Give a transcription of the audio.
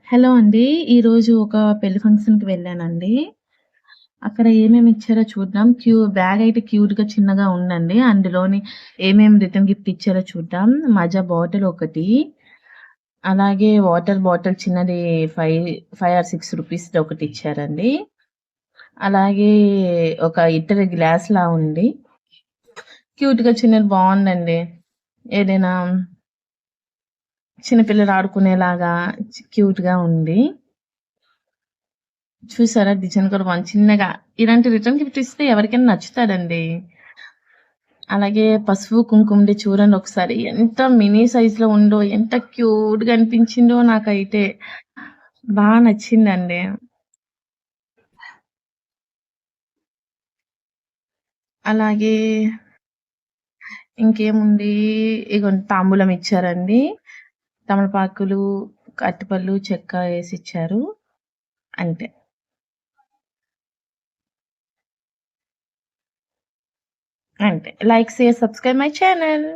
Hello అండి. ఈరోజు ఒక పెళ్లి ఫంక్షన్‌కి వెళ్ళానండి. అక్కడ ఏమేమి ఇచ్చారో చూద్దాం. బ్యాగ్ అయితే క్యూట్‌గా చిన్నగా ఉందండి. అందులోని ఏమేమి రిటర్న్ గిఫ్ట్ ఇచ్చారో చూద్దాం. మజా బాటిల్ ఒకటి, అలాగే వాటర్ బాటిల్ చిన్నది 5 ఆర్ 6 రూపీస్‌ది ఒకటి ఇచ్చారండి. అలాగే ఒక ఇత్తడి గ్లాస్‌లా ఉంది. క్యూట్‌గా చిన్నది బావుందండి. ఏదైనా చిన్న పిల్లలు ఆడుకునేలాగా క్యూట్‌గా ఉంది. చూసారా? డిజైన్ కూడా బావుంది. చిన్నగా ఇలాంటి రిటర్న్ గిఫ్ట్ ఇస్తే ఎవరికైనా నచ్చుతాదండి. అలాగే పసుపు, కుంకుమది చూడండి ఒకసారి. ఎంత మినీ సైజ్‌లో ఉందో, ఎంత క్యూట్‌గా అనిపించిందో నాకైతే. నచ్చిందండి. అలాగే ఇంకేముంది, ఇగోండి తాంబూలం ఇచ్చారండి. తమలపాకులు, అరటిపళ్ళు, చెక్క ఏసిచ్చారు. అంతే. అంతే. Like, share, subscribe my channel.